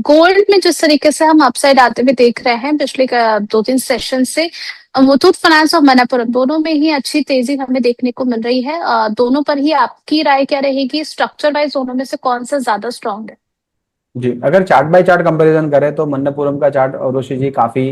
Gold में जिस तरीके से हम अपसाइड आते हुए देख रहे हैं पिछले 2-3 सेशन से, मुथूट फाइनेंस और मनप्पुरम दोनों में ही अच्छी तेजी हमें देखने को मिल रही है। दोनों पर ही आपकी राय क्या रहेगी? स्ट्रक्चर वाइज दोनों में से कौन सा ज्यादा स्ट्रांग है? जी, अगर चार्ट बाय चार्ट कंपैरिजन करें तो मन्नपुरम का चार्ट और ऋषि जी काफी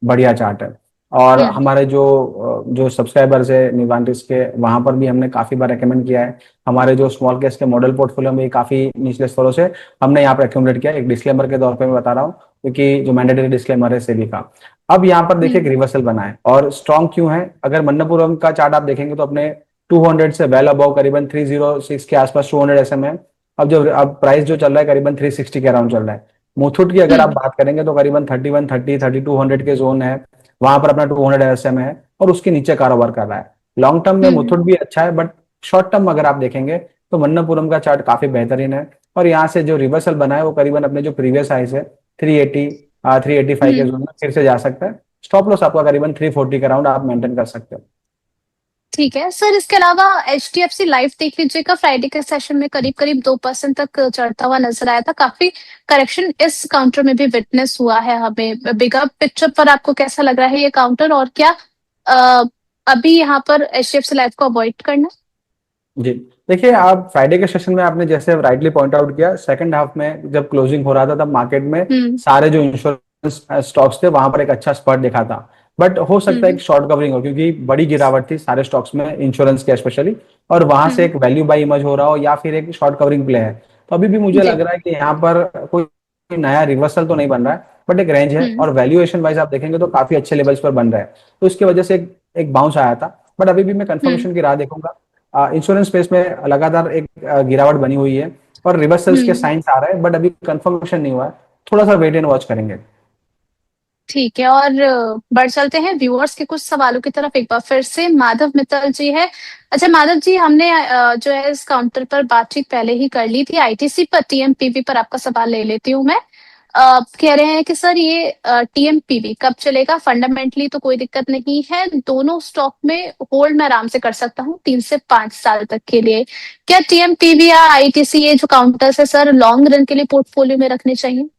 बढ़िया चार्ट है। और हम्म। हमारे जो सब्सक्राइबर्स है निवांटिस के, वहां पर भी हमने काफी बार रेकमेंड किया है। हमारे जो स्मॉल केस के मॉडल पोर्टफोलियो में काफी निचले स्तरों से हमने यहाँ पर एक्यूमुलेट किया। एक डिस्क्लेमर के तौर पे मैं बता रहा हूँ, क्योंकि जो मैंडेटरी डिस्क्लेमर है सेबी का। अब यहाँ पर देखिए एक हम्म। रिवर्सल बना है और स्ट्रॉन्ग क्यों है? अगर मन्नपुरम का चार्ट आप देखेंगे तो अपने 200 से वेल अबव, करीबन 306 के आसपास 200 एसएम है। अब प्राइस जो चल रहा है करीबन 360 के अराउंड चल रहा है। मुथूट की अगर आप हम्म। बात करेंगे तो करीबन 31, 30, 3200 के जोन है। वहां पर अपना 200 एसएम है और उसके नीचे कारोबार कर रहा है। लॉन्ग टर्म में हम्म। मुथूट भी अच्छा है, बट शॉर्ट टर्म अगर आप देखेंगे तो मन्नपुरम का चार्ट काफी बेहतरीन है। और यहाँ से जो रिवर्सल बना है वो करीबन अपने जो प्रीवियस हाइस है 380, 385 के हम्म। जोन में फिर से जा सकता है। स्टॉप लॉस आपका करीबन 340 के अराउंड आप मेंटेन कर सकते हो। ठीक है सर, इसके अलावा HDFC लाइफ देख लीजिएगा, फ्राइडे के सेशन में करीब करीब 2% तक चढ़ता हुआ नजर आया था। काफी करेक्शन इस काउंटर में भी विटनेस हुआ है हमें। बिगर पिक्चर पर आपको कैसा लग रहा है ये काउंटर, और क्या अ, अभी यहाँ पर HDFC लाइफ को अवॉइड करना? जी, देखिए आप फ्राइडे के सेशन में आपने जैसे राइटली पॉइंट आउट किया, सेकंड हाफ में जब क्लोजिंग हो रहा था तब मार्केट में हम्म। सारे जो इंश्योरेंस स्टॉक्स थे वहां पर एक अच्छा स्पर्ट दिखा था। बट हो सकता है हम्म। एक शॉर्ट कवरिंग हो, क्योंकि बड़ी गिरावट थी सारे स्टॉक्स में इंश्योरेंस के स्पेशली, और वहां से हम्म। एक वैल्यू बाय इमर्ज हो रहा हो या फिर एक शॉर्ट कवरिंग प्ले है। तो अभी भी मुझे जी। लग रहा है कि यहाँ पर कोई नया रिवर्सल तो नहीं बन रहा है, बट एक रेंज है हम्म। और वैल्यूएशन वाइज आप देखेंगे तो काफी अच्छे लेवल्स पर बन रहा है। तो इसकी वजह से एक बाउंस आया था। बट अभी भी मैं हम्म। कंफर्मेशन की राह देखूंगा। इंश्योरेंस स्पेस में लगातार एक गिरावट बनी हुई है और रिवर्सल्स के हम्म। साइंस आ रहे हैं, बट अभी कंफर्मेशन नहीं हुआ है। थोड़ा सा वेट एंड वॉच करेंगे। ठीक है, और बढ़ चलते हैं व्यूअर्स के कुछ सवालों की तरफ। एक बार फिर से माधव मित्तल जी है। अच्छा माधव जी, हमने जो है इस काउंटर पर बातचीत पहले ही कर ली थी। ITC पर, TMPV पर आपका सवाल ले लेती हूँ मैं। कह रहे हैं कि सर ये TMPV कब चलेगा? फंडामेंटली तो कोई दिक्कत नहीं है, दोनों स्टॉक में होल्ड मैं आराम से कर सकता हूँ 3 से 5 साल तक के लिए। क्या TMPV या ITC ये जो काउंटर्स है सर लॉन्ग रन के लिए पोर्टफोलियो में रखने चाहिए?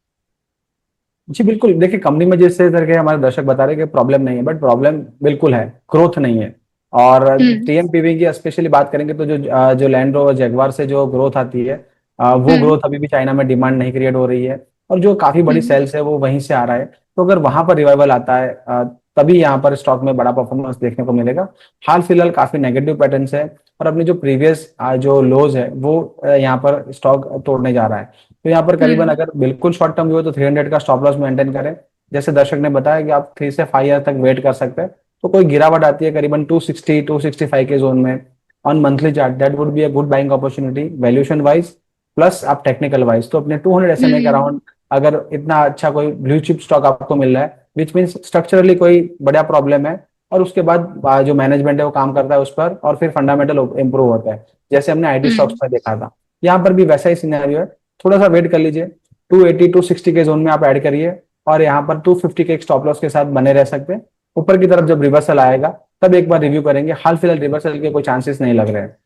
जी बिल्कुल, देखिए कंपनी में जिस तरह के हमारे दर्शक बता रहे हैं कि प्रॉब्लम नहीं है, बट प्रॉब्लम बिल्कुल है, ग्रोथ नहीं है। और हम्म। टीएमपीवी की स्पेशली बात करेंगे तो जो लैंड रोवर जगुआर से जो ग्रोथ आती है, वो हम्म। ग्रोथ अभी भी चाइना में डिमांड नहीं क्रिएट हो रही है। और जो काफी बड़ी हम्म। सेल्स है वो वहीं से आ रहा है। तो अगर वहां पर रिवाइवल आता है तभी यहाँ पर स्टॉक में बड़ा परफॉर्मेंस देखने को मिलेगा। हाल फिलहाल काफी नेगेटिव पैटर्न्स है और अपने जो प्रीवियस जो लोज है वो यहाँ पर स्टॉक तोड़ने जा रहा है। तो यहाँ पर करीबन हम्म। अगर बिल्कुल शॉर्ट टर्म व्यू हो तो 300 का स्टॉप लॉस मेंटेन करें। जैसे दर्शक ने बताया कि आप 3 से 5 ईयर तक वेट कर सकते हैं। तो कोई गिरावट आती है करीबन 260, 265 के जोन में on monthly chart, that would be a good buying opportunity valuation wise plus आप टेक्निकल वाइज। तो अपने 200 एसएमए के हम्म। अराउंड अगर इतना अच्छा कोई ब्लू चिप स्टॉक आपको मिल रहा है, विच मीन्स स्ट्रक्चरली कोई बड़ा प्रॉब्लम है, और उसके बाद जो मैनेजमेंट है वो काम करता है उस पर और फिर फंडामेंटल इंप्रूव होता है, जैसे हमने आईटी स्टॉक्स हम्म। में देखा था। यहाँ पर भी वैसा ही सिनेरियो है। थोड़ा सा वेट कर लीजिए, 280, 260 के जोन में आप ऐड करिए और यहाँ पर 250 के एक स्टॉप लॉस के साथ बने रह सकते हैं। ऊपर की तरफ जब रिवर्सल आएगा तब एक बार रिव्यू करेंगे। हाल फिलहाल रिवर्सल के कोई चांसेस नहीं लग रहे हैं।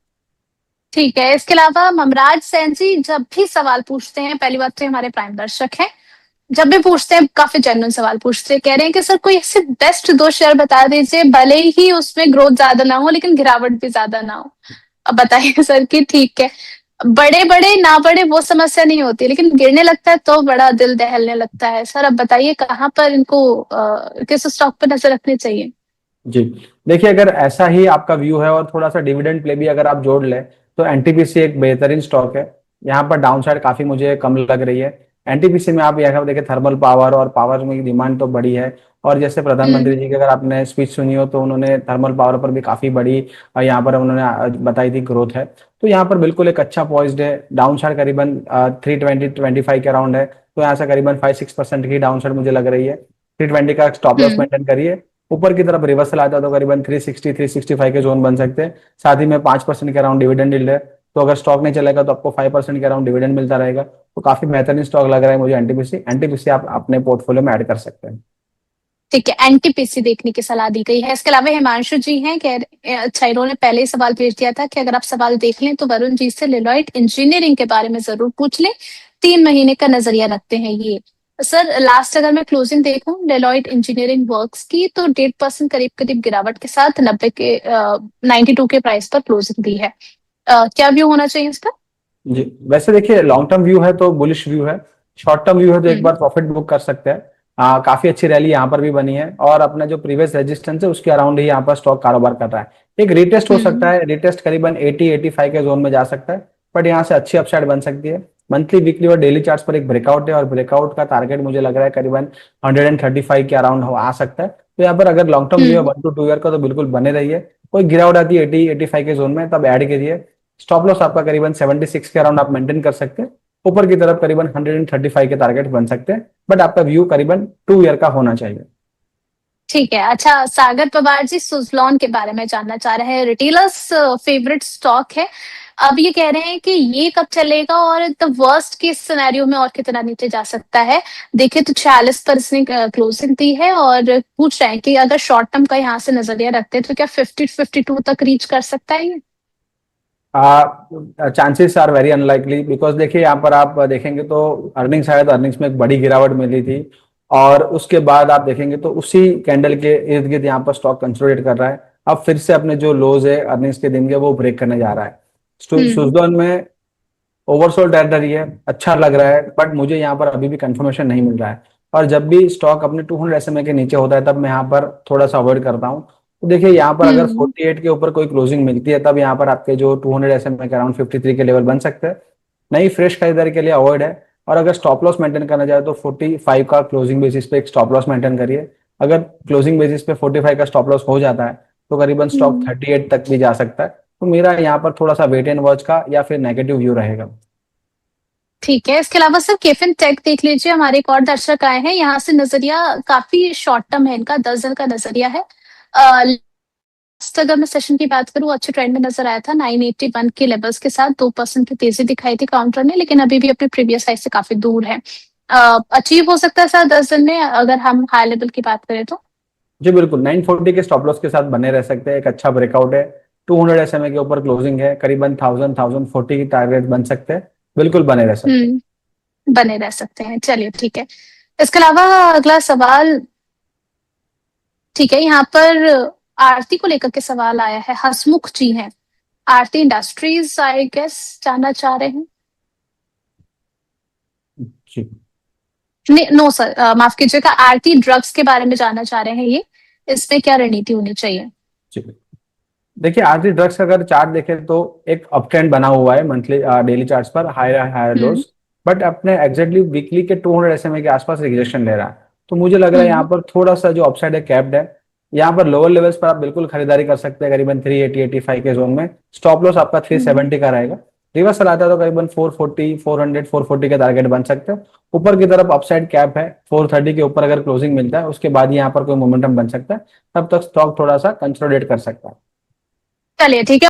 ठीक है, इसके अलावा ममराज सैन जी जब भी सवाल पूछते हैं, पहली बात तो हमारे प्राइम दर्शक हैं, जब भी पूछते हैं काफी जेन्युइन सवाल पूछते हैं। कह रहे हैं कि सर कोई ऐसे बेस्ट 2 शेयर बता दीजिए, भले ही उसमें ग्रोथ ज्यादा ना हो लेकिन गिरावट भी ज्यादा ना हो। अब बताइए सर कि ठीक है, बड़े बड़े ना बड़े वो समस्या नहीं होती, लेकिन गिरने लगता है तो बड़ा दिल दहलने लगता है। सर अब बताइए कहाँ पर इनको किस स्टॉक पर नजर रखनी चाहिए? जी, देखिए अगर ऐसा ही आपका व्यू है और थोड़ा सा डिविडेंड प्ले भी अगर आप जोड़ लें तो एनटीपीसी एक बेहतरीन स्टॉक है। यहाँ पर डाउनसाइड काफी मुझे कम लग रही है। एनटीपीसी में आप यहाँ देखिए थर्मल पावर और पावर में डिमांड तो बड़ी है। और जैसे हम्म। प्रधानमंत्री जी की अगर आपने स्पीच सुनी हो तो उन्होंने थर्मल पावर पर भी काफी बड़ी यहाँ पर उन्होंने बताई थी ग्रोथ है। तो यहाँ पर बिल्कुल एक अच्छा पॉइज्ड है। डाउनसाइड करीबन 320, 25 के अराउंड है। तो यहाँ से करीबन 5-6% की डाउनसाइड मुझे लग रही है। 320 का स्टॉप लॉस हम्म। मेंटेन करिए। ऊपर की तरफ रिवर्सल आता है तो करीबन 360, 365 के जोन बन सकते हैं। साथ ही में 5% के अराउंड डिविडेंड यील्ड है। तो अगर स्टॉक नहीं चलेगा तो आपको 5% के अराउंड डिविडेंड मिलता रहेगा। तो काफी बेहतरीन स्टॉक लग रहा है मुझे एनटीपीसी। एनटीपीसी आप अपने पोर्टफोलियो में ऐड कर सकते हैं। ठीक है, NTPC देखने की सलाह दी गई है। इसके अलावा हिमांशु जी हैं, अच्छा इन्होंने पहले ही सवाल भेज दिया था कि अगर आप सवाल देख लें तो वरुण जी से लिलॉयड इंजीनियरिंग के बारे में जरूर पूछ लें। 3 महीने का नजरिया रखते हैं ये। सर लास्ट अगर मैं क्लोजिंग देखूं डेलॉयट इंजीनियरिंग वर्क्स की, तो 1.5% करीब करीब गिरावट के साथ 92 के प्राइस पर क्लोजिंग दी है। क्या व्यू होना चाहिए इस पर? जी, वैसे देखिए लॉन्ग टर्म व्यू है तो बुलिश व्यू है। शॉर्ट टर्म व्यू है तो एक हम्म। बार प्रॉफिट बुक कर सकते हैं। काफी अच्छी रैली यहाँ पर भी बनी है और अपना जो प्रीवियस रेजिस्टेंस है उसके अराउंड ही यहाँ पर स्टॉक कारोबार कर रहा है। एक रिटेस्ट हो सकता हम्म। है, रिटेस्ट करीबन 80-85 के जोन में जा सकता है, बट यहाँ से अच्छी अपसाइड बन सकती है। मंथली, वीकली और डेली चार्ट्स पर एक ब्रेकआउट है और ब्रेकआउट का टारगेट मुझे लग रहा है करीबन 135 के अराउंड आ सकता है। तो यहाँ पर अगर लॉन्ग टर्म व्यू है हम्म। 1 to 2 ईयर का तो बिल्कुल बने रहिए। कोई गिरावट आती है 80-85 के जोन में तब ऐड करिए। स्टॉप लॉस आपका करीबन 76 के अराउंड आप मेंटेन कर सकते हैं। ऊपर की तरफ करीबन 135 के टारगेट बन सकते हैं, बट आपका व्यू करीबन 2 ईयर का होना चाहिए। ठीक है। अच्छा सागर पवार जी सुजलॉन के बारे में जानना चाह रहे हैं। रिटेलर्स फेवरेट स्टॉक है। अब ये कह रहे हैं कि ये कब चलेगा और द वर्स्ट केस सिनेरियो में और कितना नीचे जा सकता है। देखिए तो 46 पर इसने क्लोजिंग दी है और पूछ रहे हैं कि अगर शॉर्ट टर्म का यहाँ से नजरिया रखते हैं तो क्या 50-52 तक रीच कर सकता है ये? Chances are very unlikely, because देखिए यहाँ पर आप देखेंगे तो अर्निंग्स आया तो अर्निंग्स में एक बड़ी गिरावट मिली थी और उसके बाद आप देखेंगे तो उसी कैंडल के इर्द गिर्द यहाँ पर स्टॉक कंसोलिडेट कर रहा है। अब फिर से अपने जो लोज है अर्निंग्स के दिन के वो ब्रेक करने जा रहा है। हम्म। सुजलॉन में ओवरसोल्ड टेरिटरी है, अच्छा लग रहा है, बट मुझे यहाँ पर अभी भी कंफर्मेशन नहीं मिल रहा है। और जब भी स्टॉक अपने 200 SMA के नीचे होता है तब मैं यहाँ पर थोड़ा सा अवॉइड करता हूँ। तो देखिए यहाँ पर अगर हम्म। 48 के ऊपर कोई क्लोजिंग मिलती है तब यहाँ पर आपके जो 200 SMA के अराउंड 53 के लेवल बन सकते हैं। नई फ्रेश खरीदारी के लिए अवॉइड है। और अगर स्टॉप लॉस मेंटेन करना चाहे तो 45 का क्लोजिंग बेसिस पे एक स्टॉप लॉस मेंटेन करिए। अगर क्लोजिंग बेसिस पे 45 का स्टॉप लॉस हो जाता है तो करीबन स्टॉक हम्म। 38 तक भी जा सकता है। तो मेरा यहाँ पर थोड़ा सा वेट एंड वॉच का या फिर नेगेटिव व्यू रहेगा। ठीक है। इसके अलावा सर केफिन टेक देख लीजिए, हमारे एक और दर्शक आए हैं। यहाँ से नजरिया काफी शॉर्ट टर्म है इनका, 10 दिन का नजरिया है। लास्ट अगर मैं सेशन की बात करूँ अच्छे ट्रेंड में नजर आया था 981 के लेवल्स के साथ 2% की तेजी दिखाई थी काउंटर ने, लेकिन अभी भी अपने प्रीवियस हाई से काफी दूर है। अचीव हो सकता है सर 10 दिन में अगर हम हाई लेवल की बात करें तो? जी बिल्कुल, 940 के स्टॉप लॉस के साथ बने रह सकते हैं। एक अच्छा ब्रेकआउट है, 200 SMA के ऊपर क्लोजिंग है, करीबन 1040 की टारगेट बन सकते हैं। बिल्कुल बने रह सकते हैं। बने रह सकते हैं। चलिए ठीक है। इसके अलावा अगला सवाल, ठीक है, यहाँ पर आरती को लेकर के सवाल आया है, हसमुख जी हैं, आरती इंडस्ट्रीज आई गेस जानना चाह रहे हैं। जी नहीं नो सर, माफ कीजिएगा, आरती ड्रग्स के बारे में जानना चाह रहे हैं ये, इसमें क्या रणनीति होनी चाहिए? जी, देखिए आरती ड्रग्स का अगर चार्ट देखें तो एक अप ट्रेंड बना हुआ है मंथली डेली चार्ट्स पर, higher higher hmm. Lows, but अपने एग्जैक्टली वीकली के 200 SMA के आसपास रिजेक्शन ले रहा है। तो मुझे लग रहा है यहाँ हम्म। पर थोड़ा सा जो अपसाइड है कैप्ड है। यहाँ पर लोअर लेवल्स पर आप बिल्कुल खरीदारी कर सकते हैं करीबन 380-85 के जोन में। स्टॉप लॉस आपका हम्म। 370 का रहेगा। रिवर्सल आता है तो करीबन 440, 400, 440 के टारगेट बन सकते हैं। ऊपर की तरफ अपसाइड कैप है 430 के ऊपर, अगर क्लोजिंग मिलता है उसके बाद यहाँ पर कोई मोमेंटम बन सकता है। तब तक स्टॉक थोड़ा सा कंसोलिडेट कर सकता है। चलिए ठीक है।